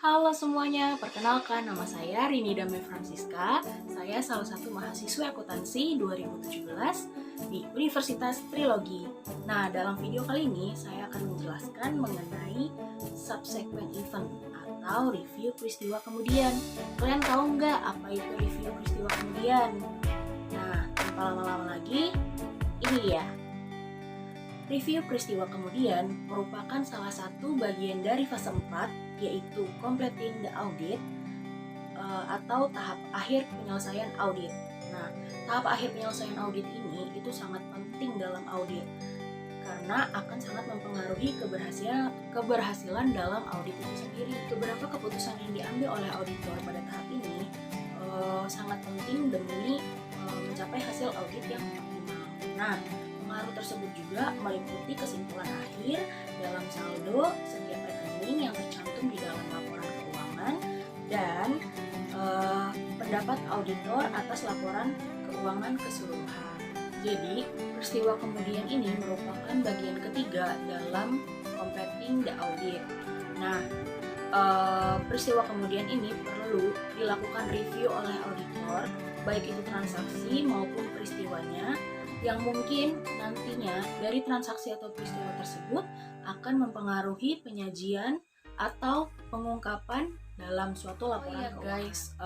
Halo semuanya, perkenalkan nama saya Rini Dame Francisca. Saya salah satu mahasiswa akuntansi 2017 di Universitas Trilogi. Nah, dalam video kali ini saya akan menjelaskan mengenai subsequent event atau review peristiwa kemudian. Kalian tahu nggak apa itu review peristiwa kemudian? Nah, tanpa lama-lama lagi, ini dia. Review peristiwa kemudian merupakan salah satu bagian dari fase 4, yaitu completing the audit atau tahap akhir penyelesaian audit. Nah, tahap akhir penyelesaian audit ini itu sangat penting dalam audit karena akan sangat mempengaruhi keberhasilan dalam audit itu sendiri. Beberapa keputusan yang diambil oleh auditor pada tahap ini sangat penting demi mencapai hasil audit yang optimal. Nah, pengaruh tersebut juga meliputi kesimpulan akhir dalam saldo setiap rekening yang tercantum di dalam laporan keuangan dan pendapat auditor atas laporan keuangan keseluruhan. Jadi, peristiwa kemudian ini merupakan bagian ketiga dalam completing the audit. Nah, peristiwa kemudian ini perlu dilakukan review oleh auditor, baik itu transaksi maupun peristiwanya, yang mungkin nantinya dari transaksi atau peristiwa tersebut akan mempengaruhi penyajian atau pengungkapan dalam suatu laporan keuangan. Guys,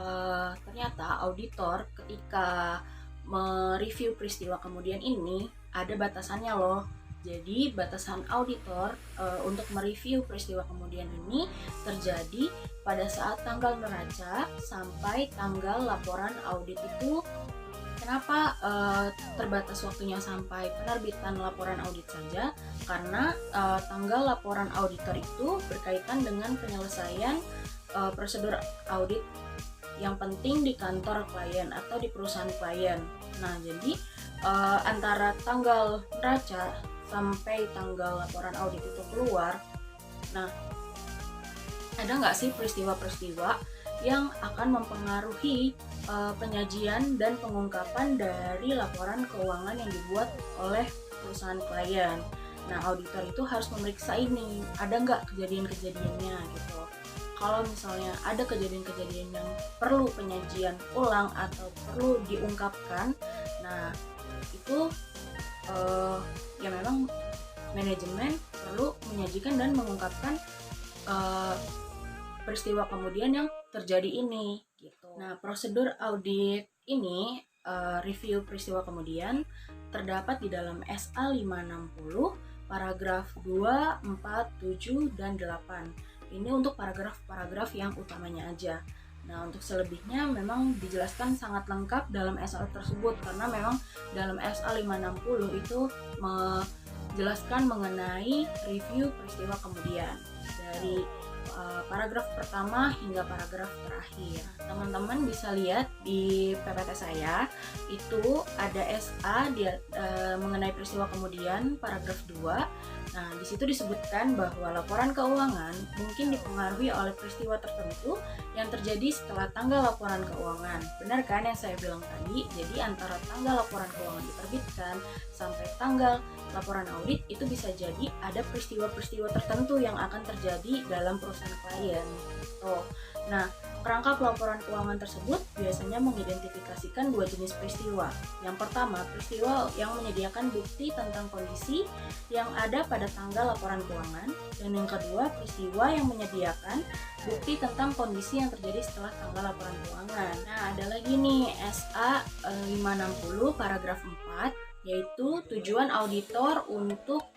ternyata auditor ketika mereview peristiwa kemudian ini ada batasannya loh. Jadi batasan auditor untuk mereview peristiwa kemudian ini terjadi pada saat tanggal neraca sampai tanggal laporan audit itu. Kenapa terbatas waktunya sampai penerbitan laporan audit saja? Karena tanggal laporan auditor itu berkaitan dengan penyelesaian prosedur audit yang penting di kantor klien atau di perusahaan klien. Nah, jadi antara tanggal neraca sampai tanggal laporan audit itu keluar, nah ada nggak sih peristiwa-peristiwa yang akan mempengaruhi penyajian dan pengungkapan dari laporan keuangan yang dibuat oleh perusahaan klien. Nah, auditor itu harus memeriksa ini, ada nggak kejadian-kejadiannya gitu. Kalau misalnya ada kejadian-kejadian yang perlu penyajian ulang atau perlu diungkapkan, nah itu ya memang manajemen perlu menyajikan dan mengungkapkan peristiwa kemudian yang terjadi ini gitu. Nah, prosedur audit ini review peristiwa kemudian terdapat di dalam SA 560 paragraf 2, 4, 7 dan 8. Ini untuk paragraf-paragraf yang utamanya aja. Nah, untuk selebihnya memang dijelaskan sangat lengkap dalam SA tersebut karena memang dalam SA 560 itu menjelaskan mengenai review peristiwa kemudian dari paragraf pertama hingga paragraf terakhir. Teman-teman bisa lihat di PPT saya itu ada SA mengenai peristiwa kemudian paragraf 2. Nah, di situ disebutkan bahwa laporan keuangan mungkin dipengaruhi oleh peristiwa tertentu yang terjadi setelah tanggal laporan keuangan. Benar kan yang saya bilang tadi? Jadi antara tanggal laporan keuangan diterbitkan sampai tanggal laporan audit itu bisa jadi ada peristiwa-peristiwa tertentu yang akan terjadi dalam perusahaan klien. Nah, perangkap laporan keuangan tersebut biasanya mengidentifikasikan dua jenis peristiwa. Yang pertama, peristiwa yang menyediakan bukti tentang kondisi yang ada pada tanggal laporan keuangan, dan yang kedua, peristiwa yang menyediakan bukti tentang kondisi yang terjadi setelah tanggal laporan keuangan. Nah, ada lagi nih SA 560 paragraf 4, yaitu tujuan auditor untuk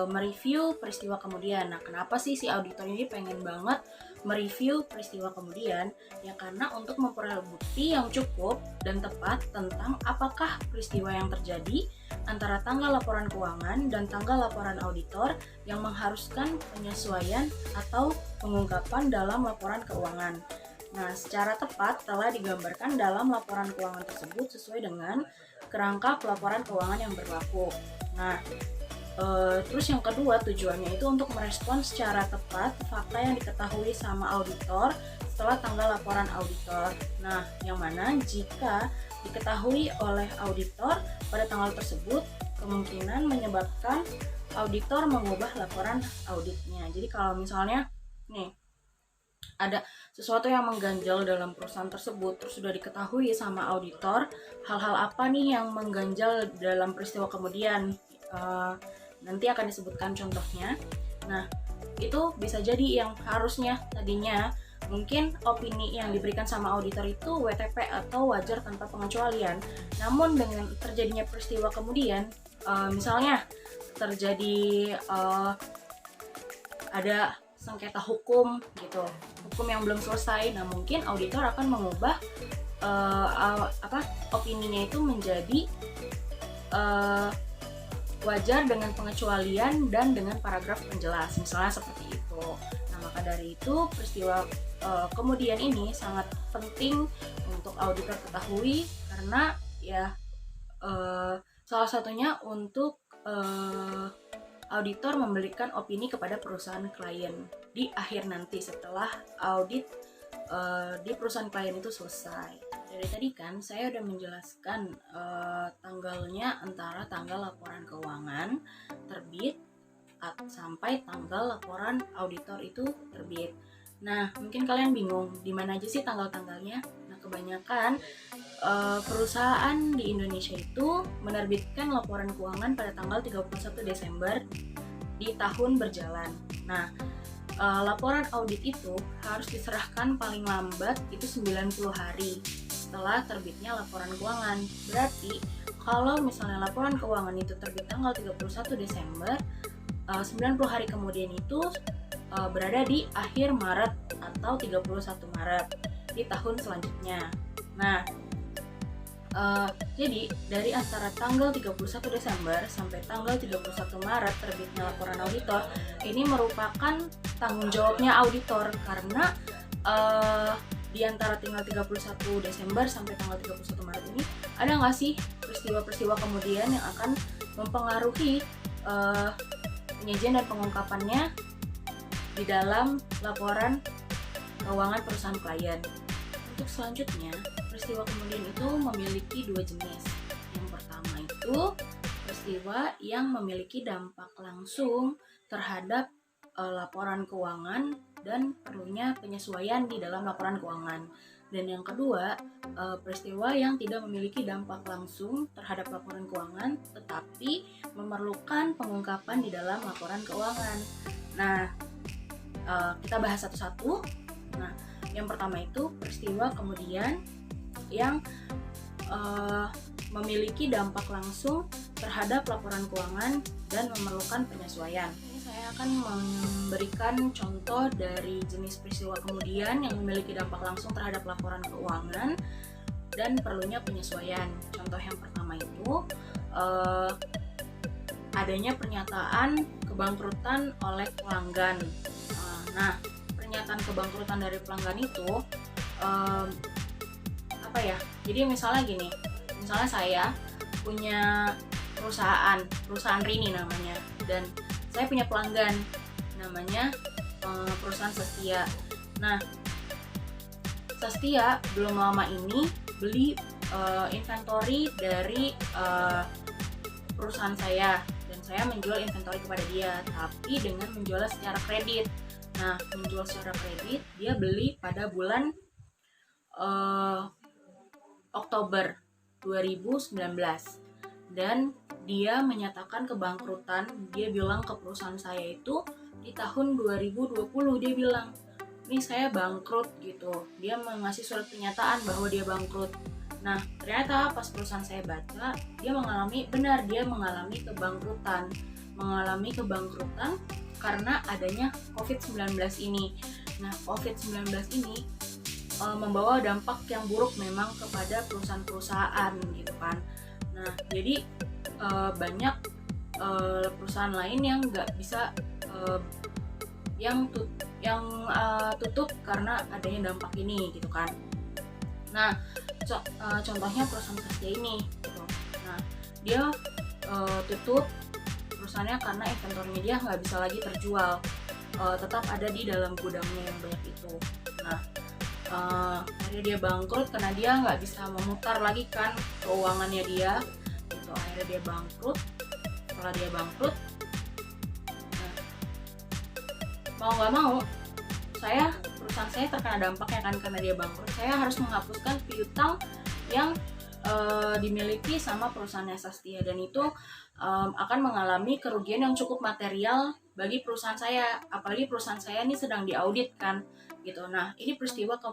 mereview peristiwa kemudian. Nah, kenapa sih si auditor ini pengen banget mereview peristiwa kemudian? Ya karena untuk memperoleh bukti yang cukup dan tepat tentang apakah peristiwa yang terjadi antara tanggal laporan keuangan dan tanggal laporan auditor yang mengharuskan penyesuaian atau pengungkapan dalam laporan keuangan. Nah, secara tepat telah digambarkan dalam laporan keuangan tersebut sesuai dengan kerangka pelaporan keuangan yang berlaku. Nah, terus yang kedua tujuannya itu untuk merespon secara tepat fakta yang diketahui sama auditor setelah tanggal laporan auditor. Nah, yang mana jika diketahui oleh auditor pada tanggal tersebut kemungkinan menyebabkan auditor mengubah laporan auditnya. Jadi kalau misalnya nih ada sesuatu yang mengganjal dalam perusahaan tersebut, terus sudah diketahui sama auditor hal-hal apa nih yang mengganjal dalam peristiwa kemudian. Nanti akan disebutkan contohnya. Nah, itu bisa jadi yang harusnya tadinya mungkin opini yang diberikan sama auditor itu WTP atau wajar tanpa pengecualian. Namun dengan terjadinya peristiwa kemudian, misalnya terjadi ada sengketa hukum gitu, hukum yang belum selesai. Nah, mungkin auditor akan mengubah opininya itu menjadi wajar dengan pengecualian dan dengan paragraf penjelas, misalnya seperti itu. Nah, maka dari itu peristiwa kemudian ini sangat penting untuk auditor ketahui, karena ya salah satunya untuk auditor memberikan opini kepada perusahaan klien di akhir nanti setelah audit di perusahaan klien itu selesai. Dari tadi kan saya udah menjelaskan tanggalnya antara tanggal laporan keuangan terbit sampai tanggal laporan auditor itu terbit. Nah, mungkin kalian bingung di mana aja sih tanggal-tanggalnya. Nah, kebanyakan perusahaan di Indonesia itu menerbitkan laporan keuangan pada tanggal 31 Desember di tahun berjalan. Nah, laporan audit itu harus diserahkan paling lambat itu 90 hari setelah terbitnya laporan keuangan. Berarti kalau misalnya laporan keuangan itu terbit tanggal 31 Desember, 90 hari kemudian itu berada di akhir Maret atau 31 Maret di tahun selanjutnya. Nah, jadi dari antara tanggal 31 Desember sampai tanggal 31 Maret terbitnya laporan auditor, ini merupakan tanggung jawabnya auditor, karena di antara tanggal 31 Desember sampai tanggal 31 Maret ini ada nggak sih peristiwa-peristiwa kemudian yang akan mempengaruhi penyajian dan pengungkapannya di dalam laporan keuangan perusahaan klien. Untuk selanjutnya, peristiwa kemudian itu memiliki dua jenis. Yang pertama itu peristiwa yang memiliki dampak langsung terhadap laporan keuangan dan perlunya penyesuaian di dalam laporan keuangan. Dan yang kedua, peristiwa yang tidak memiliki dampak langsung terhadap laporan keuangan tetapi memerlukan pengungkapan di dalam laporan keuangan. Nah, kita bahas satu-satu. Nah, yang pertama itu peristiwa kemudian yang memiliki dampak langsung terhadap laporan keuangan dan memerlukan penyesuaian. Ini saya akan memberikan contoh dari jenis peristiwa kemudian yang memiliki dampak langsung terhadap laporan keuangan dan perlunya penyesuaian. Contoh yang pertama itu adanya pernyataan kebangkrutan oleh pelanggan. Nah, pernyataan kebangkrutan dari pelanggan itu jadi misalnya gini, misalnya saya punya perusahaan Rini namanya, dan saya punya pelanggan namanya perusahaan Sastia. Nah, Sastia belum lama ini beli inventory dari perusahaan saya, dan saya menjual inventory kepada dia, tapi dengan menjualnya secara kredit. Nah, menjual secara kredit, dia beli pada bulan Oktober 2019, dan dia menyatakan kebangkrutan. Dia bilang ke perusahaan saya itu di tahun 2020, dia bilang, "Nih saya bangkrut," gitu. Dia mengasih surat pernyataan bahwa dia bangkrut. Nah, ternyata pas perusahaan saya baca, dia mengalami kebangkrutan karena adanya COVID-19 ini. Nah, COVID-19 ini membawa dampak yang buruk memang kepada perusahaan-perusahaan gitu kan. Nah, jadi banyak perusahaan lain yang nggak bisa tutup karena adanya dampak ini gitu kan. Nah, contohnya perusahaan Sastia ini gitu. Nah, dia tutup perusahaannya karena inventornya dia nggak bisa lagi terjual, tetap ada di dalam gudangnya yang banyak itu. Nah, akhirnya dia bangkrut karena dia nggak bisa memutar lagi kan keuangannya dia gitu. Akhirnya dia bangkrut. Setelah dia bangkrut, mau nggak mau perusahaan saya terkena dampaknya kan karena dia bangkrut. Saya harus menghapuskan piutang yang dimiliki sama perusahaan Sastia, dan itu akan mengalami kerugian yang cukup material bagi perusahaan saya, apalagi perusahaan saya ini sedang diaudit kan gitu. Nah, ini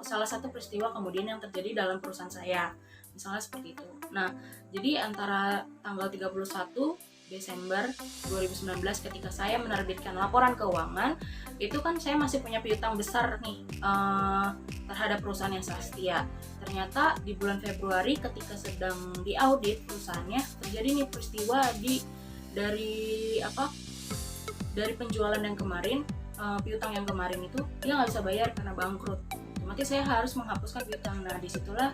salah satu peristiwa kemudian yang terjadi dalam perusahaan saya, misalnya seperti itu. Nah, jadi antara tanggal 31 Desember 2019 ketika saya menerbitkan laporan keuangan, itu kan saya masih punya piutang besar nih terhadap perusahaan yang Sastia. Ternyata di bulan Februari ketika sedang diaudit perusahaannya, terjadi nih peristiwa dari penjualan yang kemarin, piutang yang kemarin itu dia nggak bisa bayar karena bangkrut. Otomatis saya harus menghapuskan piutang. Nah, disitulah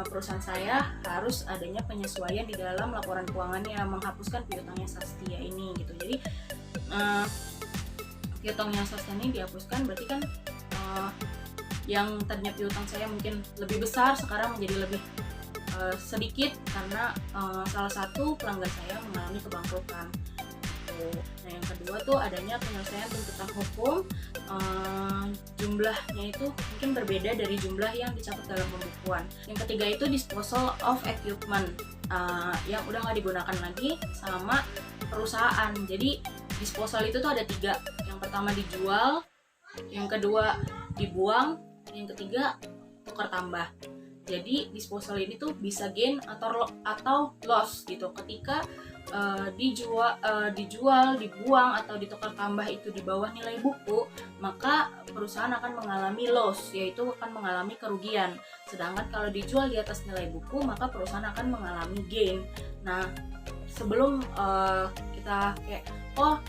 perusahaan saya harus adanya penyesuaian di dalam laporan keuangannya, menghapuskan piutangnya Sastia ini gitu. Jadi piutangnya Sastia ini dihapuskan, berarti kan yang tadinya piutang saya mungkin lebih besar sekarang menjadi lebih sedikit karena salah satu pelanggan saya mengalami kebangkrutan. Nah, yang kedua tuh adanya penyelesaian tuntutan hukum. Jumlahnya itu mungkin berbeda dari jumlah yang dicatat dalam pembukuan. Yang ketiga itu disposal of equipment, yang udah nggak digunakan lagi sama perusahaan. Jadi disposal itu tuh ada 3. Yang pertama dijual, yang kedua dibuang, yang ketiga tukar tambah. Jadi disposal ini tuh bisa gain atau loss gitu. Ketika dijual, dibuang atau ditukar tambah itu di bawah nilai buku, maka perusahaan akan mengalami loss, yaitu akan mengalami kerugian. Sedangkan kalau dijual di atas nilai buku, maka perusahaan akan mengalami gain. Nah, sebelum kita kayak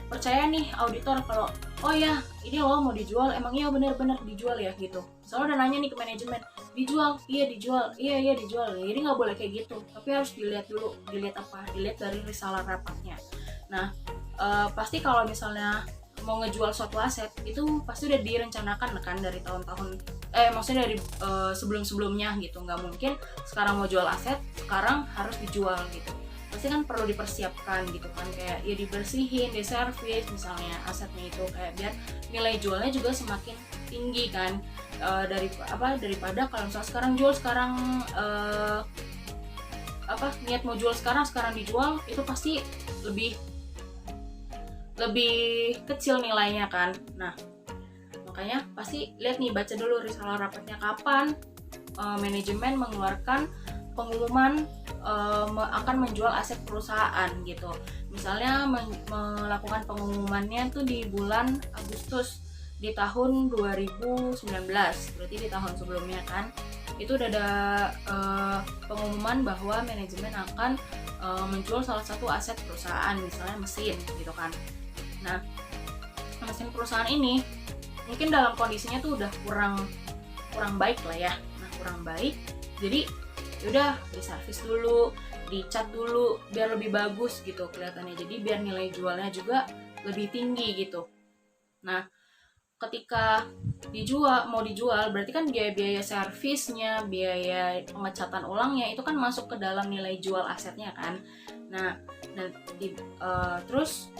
percaya nih auditor kalau ya ini loh mau dijual, emangnya benar-benar dijual ya gitu. Soalnya udah nanya nih ke manajemen, dijual, iya dijual, iya dijual. Jadi nggak boleh kayak gitu, tapi harus dilihat dulu. Dilihat dari risalah rapatnya. Nah, pasti kalau misalnya mau ngejual suatu aset itu pasti udah direncanakan kan dari tahun-tahun, maksudnya dari sebelum-sebelumnya gitu. Nggak mungkin sekarang mau jual aset sekarang harus dijual gitu. Pasti kan perlu dipersiapkan gitu kan, kayak ya dibersihin, diservis misalnya asetnya itu, kayak biar nilai jualnya juga semakin tinggi kan, daripada kalau misalnya sekarang jual niat mau jual sekarang dijual, itu pasti lebih kecil nilainya kan. Nah, makanya pasti lihat nih, baca dulu risalah rapatnya kapan manajemen mengeluarkan pengumuman akan menjual aset perusahaan gitu. Misalnya melakukan pengumumannya tuh di bulan Agustus di tahun 2019, berarti di tahun sebelumnya kan itu udah ada pengumuman bahwa manajemen akan menjual salah satu aset perusahaan, misalnya mesin gitu kan. Nah, mesin perusahaan ini mungkin dalam kondisinya tuh udah kurang baik lah ya. Nah, kurang baik, jadi udah diservis dulu, dicat dulu biar lebih bagus gitu kelihatannya, jadi biar nilai jualnya juga lebih tinggi gitu. Nah, ketika mau dijual berarti kan biaya servisnya, biaya pengecatan ulangnya itu kan masuk ke dalam nilai jual asetnya kan. Nah, terus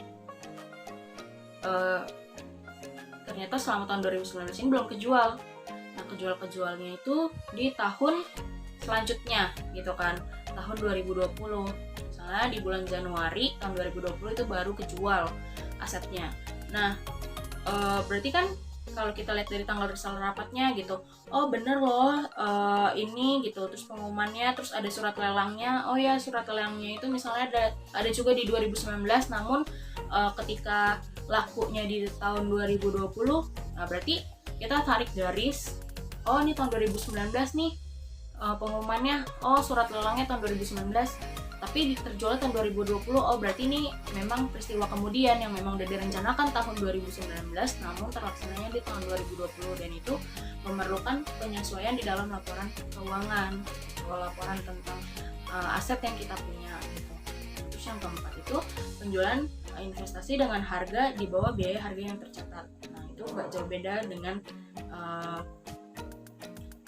ternyata selama tahun 2019 ini belum kejual. Nah, kejualnya itu di tahun selanjutnya gitu kan, tahun 2020. Misalnya di bulan Januari tahun 2020 itu baru kejual asetnya. Nah, berarti kan kalau kita lihat dari tanggal risalah rapatnya gitu, bener loh ini gitu, terus pengumumannya, terus ada surat lelangnya. Ya surat lelangnya itu misalnya ada juga di 2019, namun ketika lakunya di tahun 2020, nah berarti kita tarik garis, ini tahun 2019 nih pengumumannya, surat lelangnya tahun 2019, tapi terjual tahun 2020. Berarti ini memang peristiwa kemudian yang memang udah direncanakan tahun 2019 namun terlaksananya di tahun 2020, dan itu memerlukan penyesuaian di dalam laporan keuangan atau laporan tentang aset yang kita punya gitu. Terus yang keempat itu penjualan investasi dengan harga di bawah biaya harga yang tercatat. Nah, itu nggak jauh beda dengan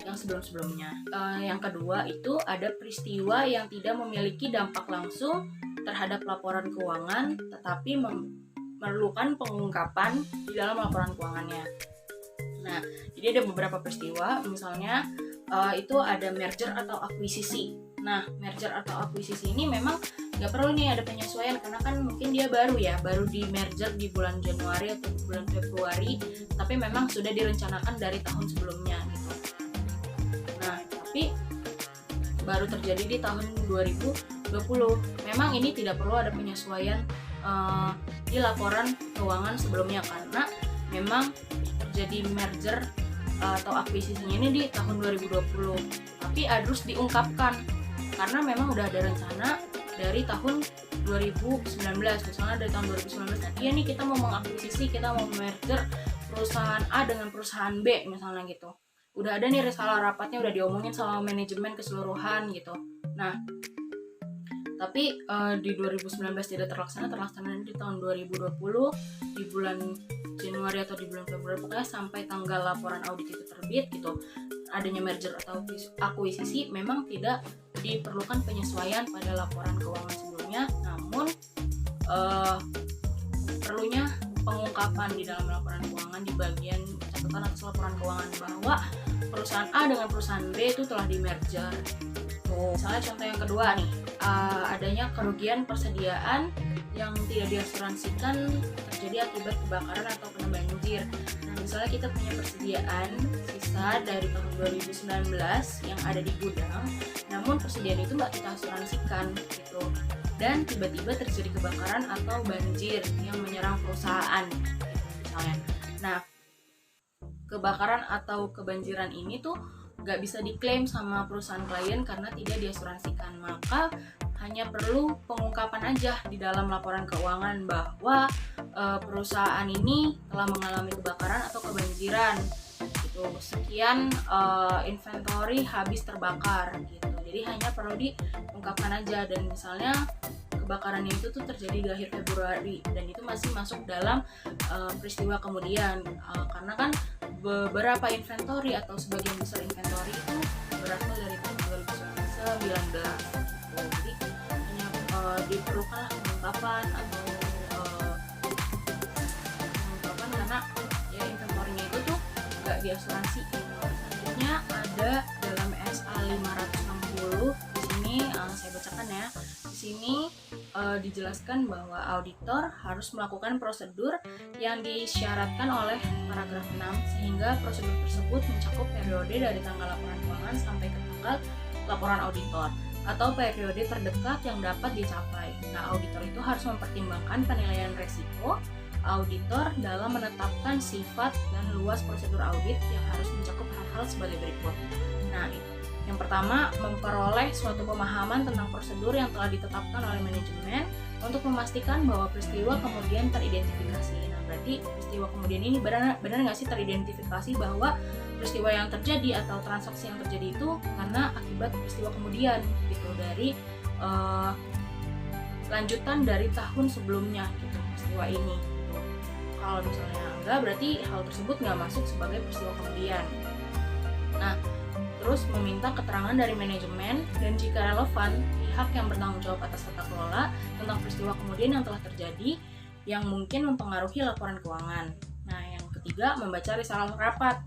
yang sebelum-sebelumnya. Yang kedua itu ada peristiwa yang tidak memiliki dampak langsung terhadap laporan keuangan tetapi memerlukan pengungkapan di dalam laporan keuangannya. Nah, jadi ada beberapa peristiwa, misalnya itu ada merger atau akuisisi. Nah, merger atau akuisisi ini memang nggak perlu nih ada penyesuaian, karena kan mungkin dia baru di merger di bulan Januari atau bulan Februari, tapi memang sudah direncanakan dari tahun sebelumnya gitu. Nah, tapi baru terjadi di tahun 2020. Memang ini tidak perlu ada penyesuaian di laporan keuangan sebelumnya, karena memang terjadi merger atau akuisisinya ini di tahun 2020, tapi harus diungkapkan karena memang udah ada rencana dari tahun 2019. Misalnya dari tahun 2019, iya nih kita mau mengakuisisi, kita mau merger perusahaan A dengan perusahaan B misalnya gitu. Udah ada nih risalah rapatnya, udah diomongin sama manajemen keseluruhan gitu. Nah, tapi di 2019 tidak terlaksana di tahun 2020 di bulan Januari atau di bulan Februari, pokoknya sampai tanggal laporan audit itu terbit gitu. Adanya merger atau akuisisi memang tidak diperlukan penyesuaian pada laporan keuangan sebelumnya, namun perlunya pengungkapan di dalam laporan keuangan di bagian catatan atas laporan keuangan bahwa perusahaan A dengan perusahaan B itu telah di merger. Misalnya contoh yang kedua nih, adanya kerugian persediaan yang tidak diasuransikan terjadi akibat kebakaran atau kena banjir. Nah, misalnya kita punya persediaan sisa dari tahun 2019 yang ada di gudang, namun persediaan itu nggak kita asuransikan gitu, dan tiba-tiba terjadi kebakaran atau banjir yang menyerang perusahaan gitu, misalnya. Nah, kebakaran atau kebanjiran ini tuh nggak bisa diklaim sama perusahaan klien karena tidak diasuransikan, maka hanya perlu pengungkapan aja di dalam laporan keuangan bahwa perusahaan ini telah mengalami kebakaran atau kebanjiran gitu, sekian inventory habis terbakar gitu. Jadi hanya perlu diungkapkan aja, dan misalnya kebakarannya itu tuh terjadi di akhir Februari dan itu masih masuk dalam peristiwa kemudian, karena kan beberapa inventory atau sebagian besar inventory itu berasal dari tahun 2019. Jadi hanya diperlukan pengungkapan atau pengungkapan karena ya inventory-nya itu tuh nggak diasuransi. Selanjutnya ada dalam SA 560. Di sini saya bacakan ya. Di sini dijelaskan bahwa auditor harus melakukan prosedur yang disyaratkan oleh paragraf 6 sehingga prosedur tersebut mencakup periode dari tanggal laporan keuangan sampai ke tanggal laporan auditor atau periode terdekat yang dapat dicapai. Nah, auditor itu harus mempertimbangkan penilaian resiko auditor dalam menetapkan sifat dan luas prosedur audit yang harus mencakup hal-hal sebagai berikut. Nah, yang pertama, memperoleh suatu pemahaman tentang prosedur yang telah ditetapkan oleh manajemen untuk memastikan bahwa peristiwa kemudian teridentifikasi. Nah, berarti peristiwa kemudian ini benar nggak sih teridentifikasi bahwa peristiwa yang terjadi atau transaksi yang terjadi itu karena akibat peristiwa kemudian gitu, dari lanjutan dari tahun sebelumnya gitu peristiwa ini gitu. Kalau misalnya enggak, berarti hal tersebut nggak masuk sebagai peristiwa kemudian. Nah, terus meminta keterangan dari manajemen dan jika relevan pihak yang bertanggung jawab atas tata kelola tentang peristiwa kemudian yang telah terjadi yang mungkin mempengaruhi laporan keuangan. Nah, yang ketiga, membaca risalah rapat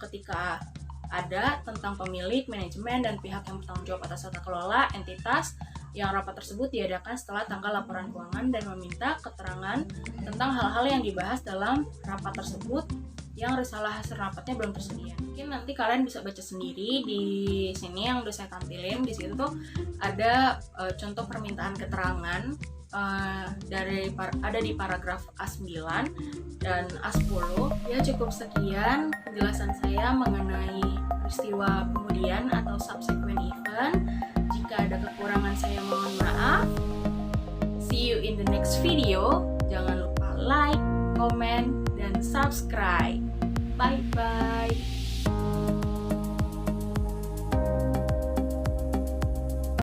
ketika ada tentang pemilik, manajemen, dan pihak yang bertanggung jawab atas tata kelola entitas yang rapat tersebut diadakan setelah tanggal laporan keuangan dan meminta keterangan tentang hal-hal yang dibahas dalam rapat tersebut yang risalah hasil rapatnya belum tersedia. Mungkin nanti kalian bisa baca sendiri di sini yang udah saya tampilin. Di situ tuh ada contoh permintaan keterangan ada di paragraf A9 dan A10. Ya, cukup sekian penjelasan saya mengenai peristiwa kemudian atau subsequent event. Jika ada kekurangan saya mohon maaf. See you in the next video. Jangan lupa like, comment, dan subscribe. Bye bye.